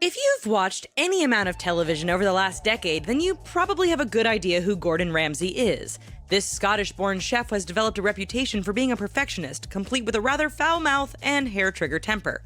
If you've watched any amount of television over the last decade, then you probably have a good idea who Gordon Ramsay is. This Scottish-born chef has developed a reputation for being a perfectionist, complete with a rather foul mouth and hair-trigger temper.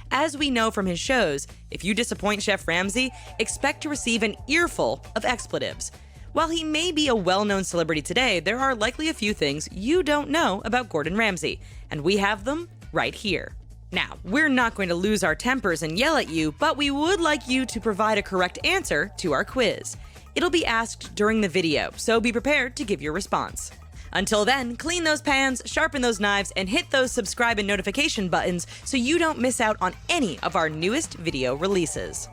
As we know from his shows, if you disappoint Chef Ramsay, expect to receive an earful of expletives. While he may be a well-known celebrity today, there are likely a few things you don't know about Gordon Ramsay, and we have them right here. Now, we're not going to lose our tempers and yell at you, but we would like you to provide a correct answer to our quiz. It'll be asked during the video, so be prepared to give your response. Until then, clean those pans, sharpen those knives, and hit those subscribe and notification buttons so you don't miss out on any of our newest video releases.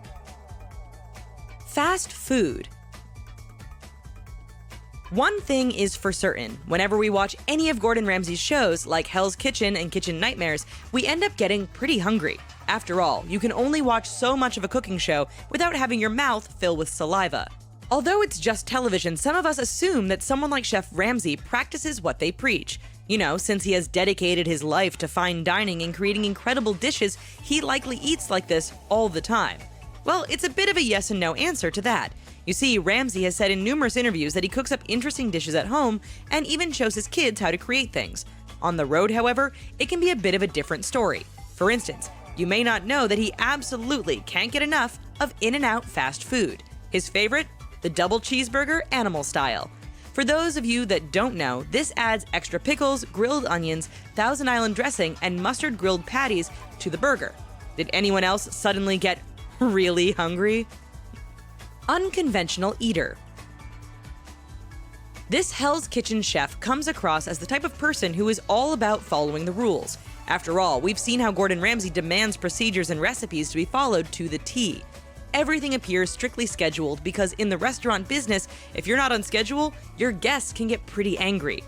Fast food. One thing is for certain, whenever we watch any of Gordon Ramsay's shows, like Hell's Kitchen and Kitchen Nightmares, we end up getting pretty hungry. After all, you can only watch so much of a cooking show without having your mouth fill with saliva. Although it's just television, some of us assume that someone like Chef Ramsay practices what they preach. You know, since he has dedicated his life to fine dining and creating incredible dishes, he likely eats like this all the time. Well, it's a bit of a yes and no answer to that. You see, Ramsay has said in numerous interviews that he cooks up interesting dishes at home and even shows his kids how to create things. On the road, however, it can be a bit of a different story. For instance, you may not know that he absolutely can't get enough of In-N-Out fast food. His favorite? The double cheeseburger animal style. For those of you that don't know, this adds extra pickles, grilled onions, Thousand Island dressing, and mustard grilled patties to the burger. Did anyone else suddenly get really hungry? Unconventional eater. This Hell's Kitchen chef comes across as the type of person who is all about following the rules. After all, we've seen how Gordon Ramsay demands procedures and recipes to be followed to the T. Everything appears strictly scheduled because in the restaurant business, if you're not on schedule, your guests can get pretty angry.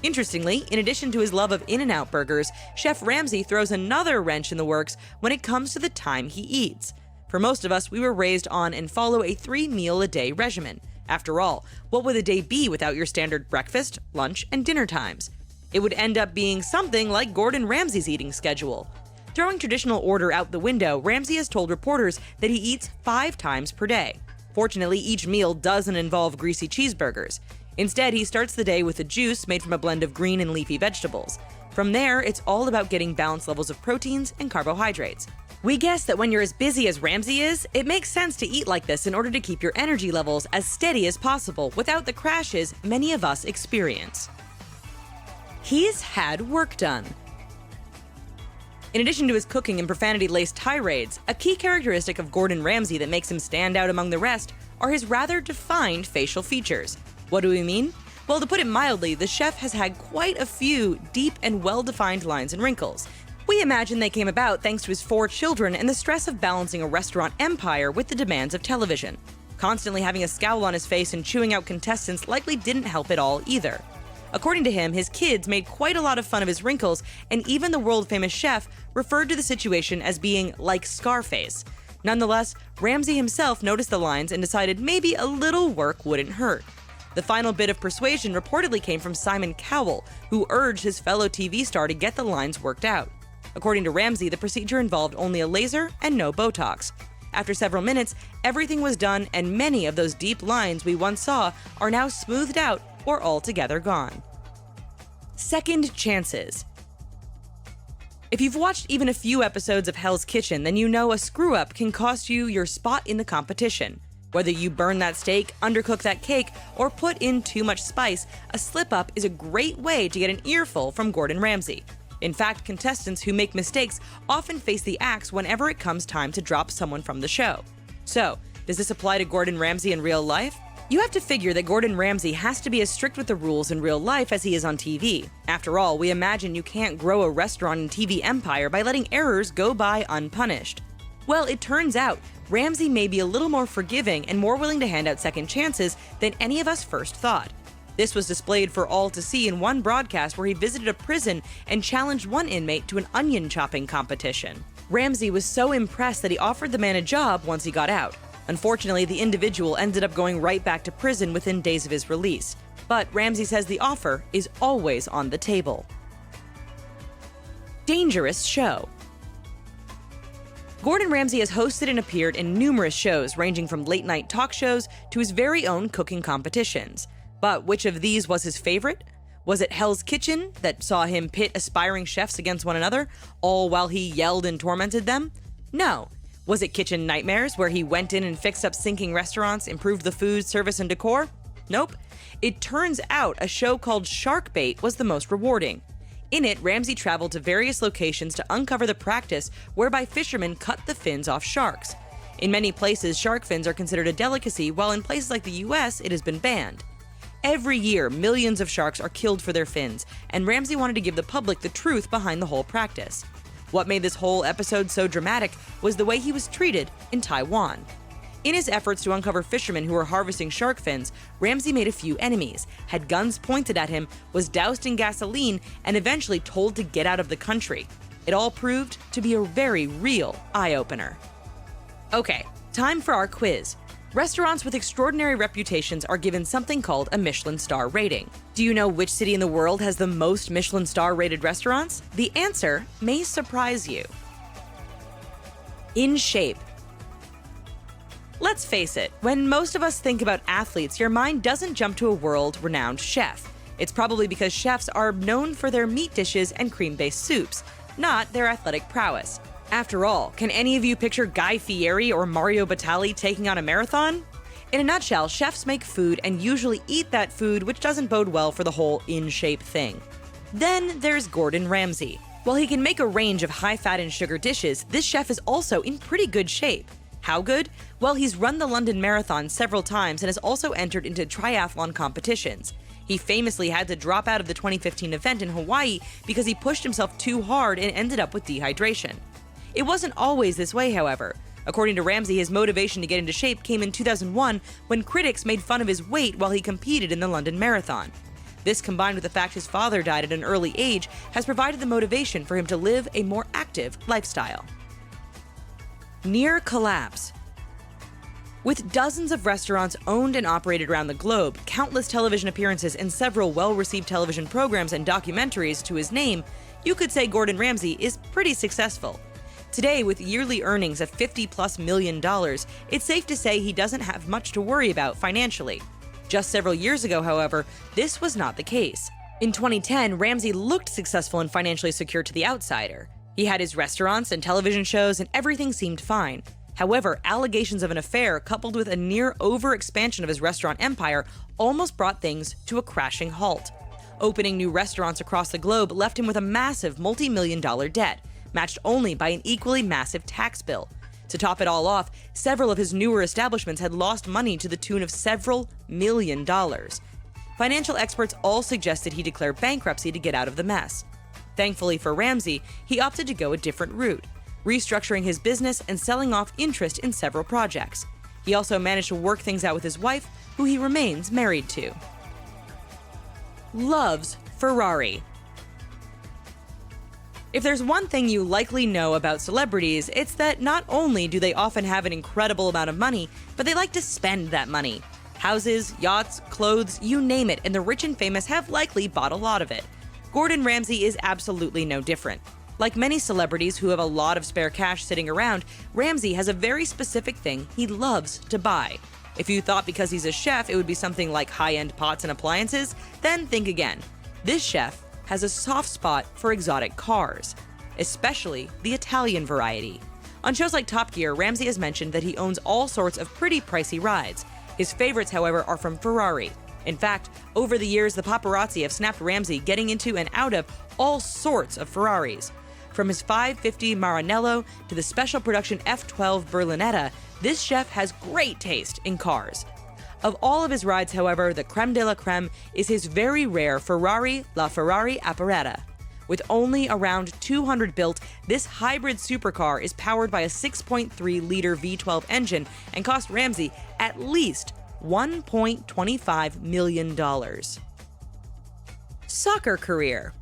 Interestingly, in addition to his love of In-N-Out burgers, Chef Ramsay throws another wrench in the works when it comes to the time he eats. For most of us, we were raised on and follow a 3-meal-a-day regimen. After all, what would a day be without your standard breakfast, lunch, and dinner times? It would end up being something like Gordon Ramsay's eating schedule. Throwing traditional order out the window, Ramsay has told reporters that he eats 5 times per day. Fortunately, each meal doesn't involve greasy cheeseburgers. Instead, he starts the day with a juice made from a blend of green and leafy vegetables. From there, it's all about getting balanced levels of proteins and carbohydrates. We guess that when you're as busy as Ramsay is, it makes sense to eat like this in order to keep your energy levels as steady as possible without the crashes many of us experience. He's had work done. In addition to his cooking and profanity-laced tirades, a key characteristic of Gordon Ramsay that makes him stand out among the rest are his rather defined facial features. What do we mean? Well, to put it mildly, the chef has had quite a few deep and well-defined lines and wrinkles. We imagine they came about thanks to his 4 children and the stress of balancing a restaurant empire with the demands of television. Constantly having a scowl on his face and chewing out contestants likely didn't help at all either. According to him, his kids made quite a lot of fun of his wrinkles, and even the world-famous chef referred to the situation as being like Scarface. Nonetheless, Ramsay himself noticed the lines and decided maybe a little work wouldn't hurt. The final bit of persuasion reportedly came from Simon Cowell, who urged his fellow TV star to get the lines worked out. According to Ramsay, the procedure involved only a laser and no Botox. After several minutes, everything was done, and many of those deep lines we once saw are now smoothed out or altogether gone. Second chances. If you've watched even a few episodes of Hell's Kitchen, then you know a screw-up can cost you your spot in the competition. Whether you burn that steak, undercook that cake, or put in too much spice, a slip-up is a great way to get an earful from Gordon Ramsay. In fact, contestants who make mistakes often face the axe whenever it comes time to drop someone from the show. So, does this apply to Gordon Ramsay in real life? You have to figure that Gordon Ramsay has to be as strict with the rules in real life as he is on TV. After all, we imagine you can't grow a restaurant and TV empire by letting errors go by unpunished. Well, it turns out Ramsay may be a little more forgiving and more willing to hand out second chances than any of us first thought. This was displayed for all to see in one broadcast where he visited a prison and challenged one inmate to an onion chopping competition. Ramsay was so impressed that he offered the man a job once he got out. Unfortunately, the individual ended up going right back to prison within days of his release. But Ramsay says the offer is always on the table. Dangerous show. Gordon Ramsay has hosted and appeared in numerous shows, ranging from late-night talk shows to his very own cooking competitions. But which of these was his favorite? Was it Hell's Kitchen, that saw him pit aspiring chefs against one another, all while he yelled and tormented them? No. Was it Kitchen Nightmares, where he went in and fixed up sinking restaurants, improved the food, service, and decor? Nope. It turns out a show called Shark Bait was the most rewarding. In it, Ramsay traveled to various locations to uncover the practice whereby fishermen cut the fins off sharks. In many places, shark fins are considered a delicacy, while in places like the US, it has been banned. Every year, millions of sharks are killed for their fins, and Ramsay wanted to give the public the truth behind the whole practice. What made this whole episode so dramatic was the way he was treated in Taiwan. In his efforts to uncover fishermen who were harvesting shark fins, Ramsay made a few enemies, had guns pointed at him, was doused in gasoline, and eventually told to get out of the country. It all proved to be a very real eye-opener. Okay, time for our quiz. Restaurants with extraordinary reputations are given something called a Michelin star rating. Do you know which city in the world has the most Michelin star rated restaurants? The answer may surprise you. In shape. Let's face it, when most of us think about athletes, your mind doesn't jump to a world-renowned chef. It's probably because chefs are known for their meat dishes and cream-based soups, not their athletic prowess. After all, can any of you picture Guy Fieri or Mario Batali taking on a marathon? In a nutshell, chefs make food and usually eat that food, which doesn't bode well for the whole in-shape thing. Then there's Gordon Ramsay. While he can make a range of high-fat and sugar dishes, this chef is also in pretty good shape. How good? Well, he's run the London Marathon several times and has also entered into triathlon competitions. He famously had to drop out of the 2015 event in Hawaii because he pushed himself too hard and ended up with dehydration. It wasn't always this way, however. According to Ramsay, his motivation to get into shape came in 2001 when critics made fun of his weight while he competed in the London Marathon. This, combined with the fact his father died at an early age, has provided the motivation for him to live a more active lifestyle. Near collapse. With dozens of restaurants owned and operated around the globe, countless television appearances, and several well-received television programs and documentaries to his name, you could say Gordon Ramsay is pretty successful. Today, with yearly earnings of $50+ million, it's safe to say he doesn't have much to worry about financially. Just several years ago, however, this was not the case. In 2010, Ramsay looked successful and financially secure to the outsider. He had his restaurants and television shows, and everything seemed fine. However, allegations of an affair coupled with a near overexpansion of his restaurant empire almost brought things to a crashing halt. Opening new restaurants across the globe left him with a massive multi-million-dollar debt, matched only by an equally massive tax bill. To top it all off, several of his newer establishments had lost money to the tune of several $million. Financial experts all suggested he declare bankruptcy to get out of the mess. Thankfully for Ramsay, he opted to go a different route, restructuring his business and selling off interest in several projects. He also managed to work things out with his wife, who he remains married to. Loves Ferrari. If there's one thing you likely know about celebrities, it's that not only do they often have an incredible amount of money, but they like to spend that money. Houses, yachts, clothes, you name it, and the rich and famous have likely bought a lot of it. Gordon Ramsay is absolutely no different. Like many celebrities who have a lot of spare cash sitting around, Ramsay has a very specific thing he loves to buy. If you thought because he's a chef it would be something like high-end pots and appliances, then think again. This chef has a soft spot for exotic cars, especially the Italian variety. On shows like Top Gear, Ramsay has mentioned that he owns all sorts of pretty pricey rides. His favorites, however, are from Ferrari. In fact, over the years, the paparazzi have snapped Ramsay getting into and out of all sorts of Ferraris. From his 550 Maranello to the special production F12 Berlinetta, this chef has great taste in cars. Of all of his rides, however, the creme de la creme is his very rare Ferrari LaFerrari Apparetta. With only around 200 built, this hybrid supercar is powered by a 6.3-liter V12 engine and cost Ramsay at least $1.25 million. Soccer career.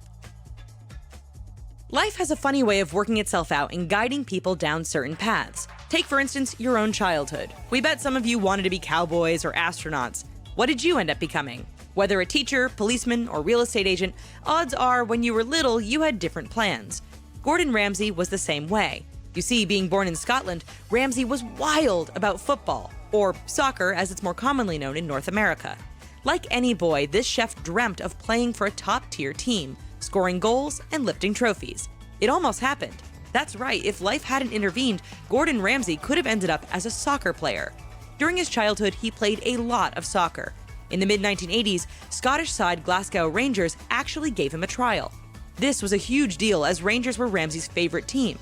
Life has a funny way of working itself out and guiding people down certain paths. Take, for instance, your own childhood. We bet some of you wanted to be cowboys or astronauts. What did you end up becoming? Whether a teacher, policeman, or real estate agent, odds are when you were little, you had different plans. Gordon Ramsay was the same way. You see, being born in Scotland, Ramsay was wild about football, or soccer as it's more commonly known in North America. Like any boy, this chef dreamt of playing for a top-tier team, scoring goals and lifting trophies. It almost happened. That's right, if life hadn't intervened, Gordon Ramsay could have ended up as a soccer player. During his childhood, he played a lot of soccer. In the mid-1980s, Scottish side Glasgow Rangers actually gave him a trial. This was a huge deal as Rangers were Ramsay's favorite team.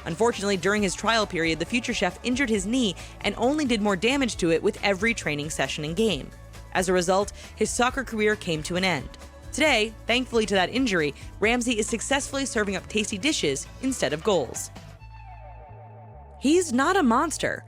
Unfortunately, during his trial period, the future chef injured his knee and only did more damage to it with every training session and game. As a result, his soccer career came to an end. Today, thankfully to that injury, Ramsay is successfully serving up tasty dishes instead of goals. He's not a monster.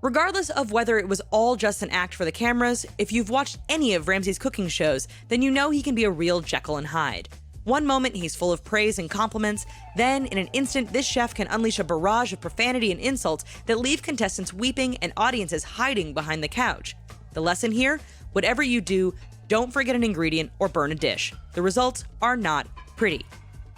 Regardless of whether it was all just an act for the cameras, if you've watched any of Ramsay's cooking shows, then you know he can be a real Jekyll and Hyde. One moment he's full of praise and compliments, then in an instant this chef can unleash a barrage of profanity and insults that leave contestants weeping and audiences hiding behind the couch. The lesson here? Whatever you do, don't forget an ingredient or burn a dish. The results are not pretty.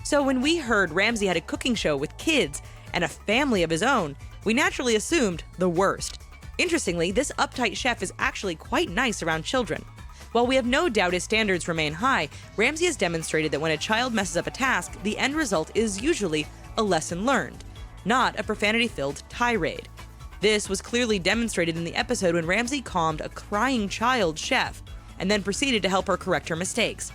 So when we heard Ramsay had a cooking show with kids and a family of his own, we naturally assumed the worst. Interestingly, this uptight chef is actually quite nice around children. While we have no doubt his standards remain high, Ramsay has demonstrated that when a child messes up a task, the end result is usually a lesson learned, not a profanity-filled tirade. This was clearly demonstrated in the episode when Ramsay calmed a crying child chef and then proceeded to help her correct her mistakes.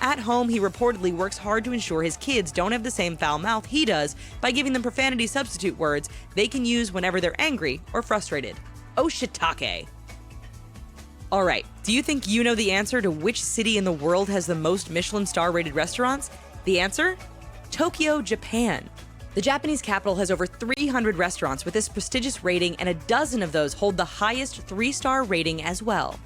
At home, he reportedly works hard to ensure his kids don't have the same foul mouth he does by giving them profanity substitute words they can use whenever they're angry or frustrated. Oh shiitake. Alright, do you think you know the answer to which city in the world has the most Michelin star-rated restaurants? The answer? Tokyo, Japan. The Japanese capital has over 300 restaurants with this prestigious rating, and a dozen of those hold the highest 3-star rating as well.